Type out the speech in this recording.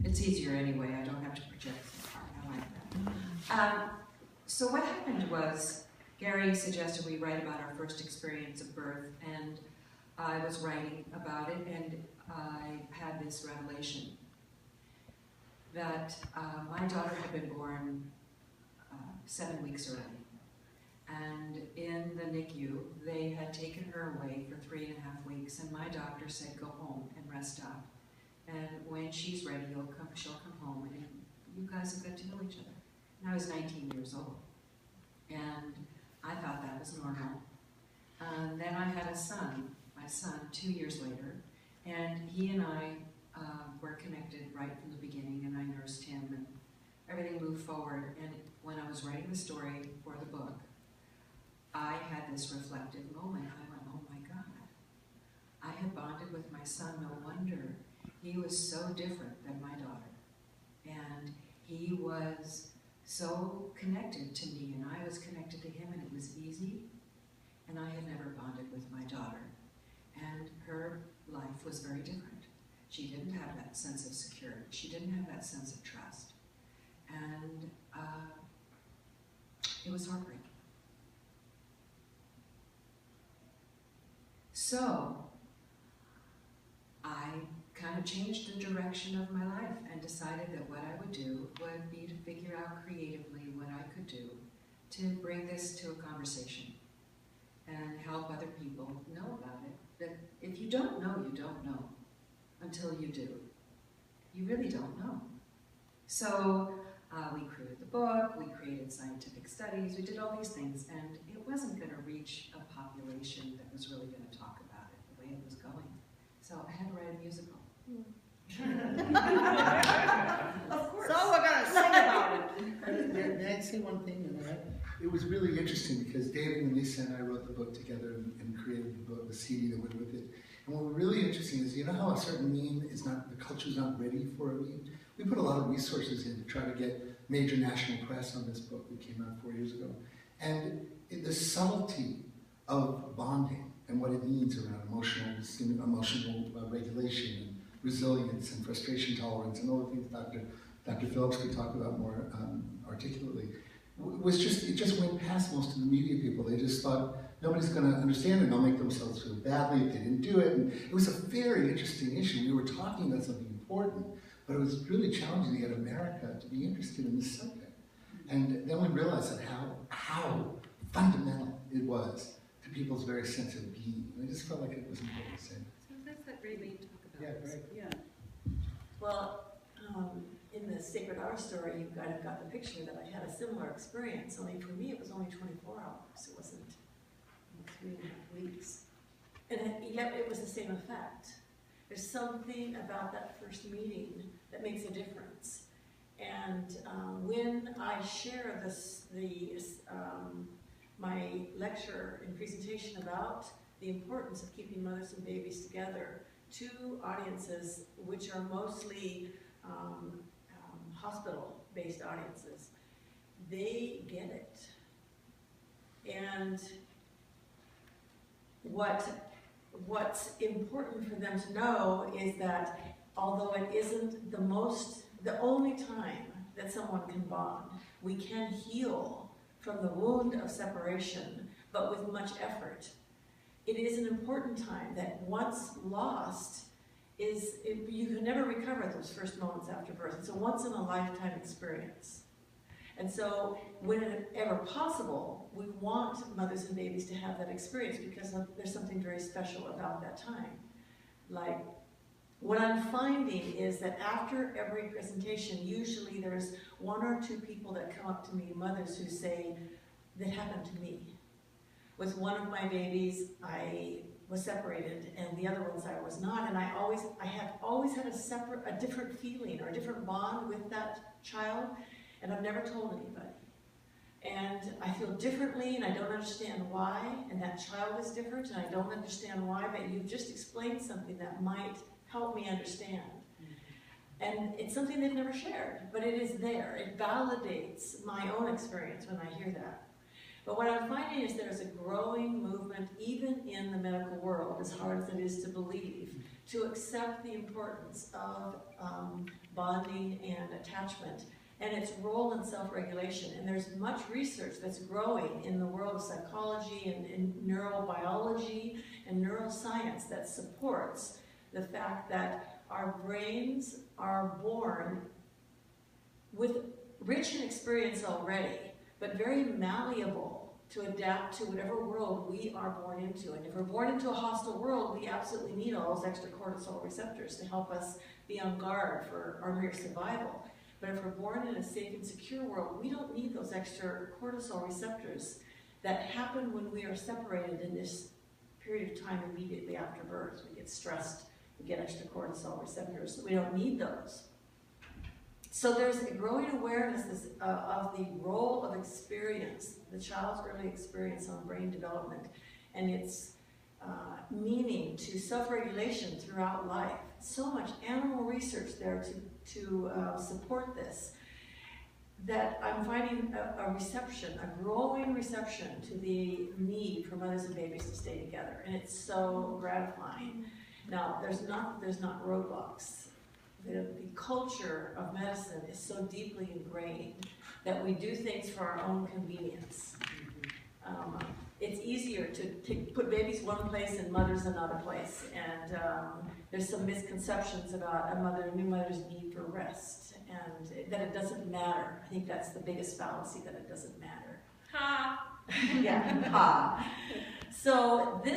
It's easier anyway, I don't have to project so far, I like that. So what happened was, Gary suggested we write about our first experience of birth, and I was writing about it, and I had this revelation that my daughter had been born 7 weeks early. And in the NICU, they had taken her away for 3.5 weeks, and my doctor said, go home and rest up. And when she's ready, she'll come home, and you guys will get to know each other. And I was 19 years old, and I thought that was normal. And then I had a son, my son, 2 years later, and he and I were connected right from the beginning, and I nursed him, and everything moved forward. And when I was writing the story for the book, I had this reflective moment. I went, oh my God, I had bonded with my son, no wonder. He was so different than my daughter. And he was so connected to me, and I was connected to him, and it was easy. And I had never bonded with my daughter. And her life was very different. She didn't have that sense of security. She didn't have that sense of trust. And it was heartbreaking. So I kind of changed the direction of my life and decided that what I would do would be to figure out creatively what I could do to bring this to a conversation and help other people know about it. That if you don't know, you don't know until you do. You really don't know. So we created the book, we created scientific studies, we did all these things, and it wasn't going to reach a population that was really going to talk about it the way it was going. So I had to write a musical. Of course. So we're going to sing about it. May I say one thing? It was really interesting because David and Lisa and I wrote the book together and created the book, the CD that went with it. And what was really interesting is, you know how a certain meme is not, the culture's not ready for a meme? We put a lot of resources in to try to get major national press on this book that came out 4 years ago. And the subtlety of bonding and what it means around emotional regulation and resilience and frustration tolerance and all the things Dr. Phillips could talk about more articulately, it just went past most of the media people. They just thought, nobody's going to understand it, they'll make themselves feel badly if they didn't do it. And it was a very interesting issue. We were talking about something important, but it was really challenging to get America to be interested in this subject. And then we realized that how fundamental it was to people's very sense of being. And I just felt like it was important to say. So that's that great way to talk about Yeah, this. great. Yeah. Well, in the Sacred Hour story, you kind of got the picture that I had a similar experience, only for me it was only 24 hours. It wasn't 3.5 weeks. And yet it was the same effect. There's something about that first meeting that makes a difference. And when I share my lecture and presentation about the importance of keeping mothers and babies together to audiences which are mostly hospital-based audiences, they get it. And what's important for them to know is that although it isn't the only time that someone can bond, we can heal from the wound of separation, but with much effort. It is an important time that once lost, you can never recover those first moments after birth. It's a once-in-a-lifetime experience. And so, whenever possible, we want mothers and babies to have that experience because there's something very special about that time. Like, what I'm finding is that after every presentation, usually there's 1 or 2 people that come up to me, mothers who say, that happened to me. With one of my babies, I was separated, and the other ones I was not, and I have always had a different feeling or a different bond with that child, and I've never told anybody. And I feel differently, and I don't understand why, and that child is different, and I don't understand why, but you've just explained something that might help me understand. And it's something they've never shared, but it is there. It validates my own experience when I hear that. But what I'm finding is there's a growing movement, even in the medical world, as hard as it is to believe, to accept the importance of bonding and attachment and its role in self-regulation. And there's much research that's growing in the world of psychology and neurobiology and neuroscience that supports the fact that our brains are born with rich in experience already, but very malleable to adapt to whatever world we are born into. And if we're born into a hostile world, we absolutely need all those extra cortisol receptors to help us be on guard for our mere survival. But if we're born in a safe and secure world, we don't need those extra cortisol receptors that happen when we are separated in this period of time immediately after birth. We get stressed, we get extra cortisol receptors. We don't need those. So there's a growing awareness of the role of experience, the child's early experience on brain development, and its meaning to self-regulation throughout life. So much animal research there to support this, that I'm finding a reception, a growing reception to the need for mothers and babies to stay together, and it's so gratifying. Now, there's not roadblocks. The culture of medicine is so deeply ingrained that we do things for our own convenience. It's easier to put babies one place and mothers another place, and there's some misconceptions about a new mother's need for rest, and that it doesn't matter. I think that's the biggest fallacy, that it doesn't matter. Ha! Yeah, ha. So this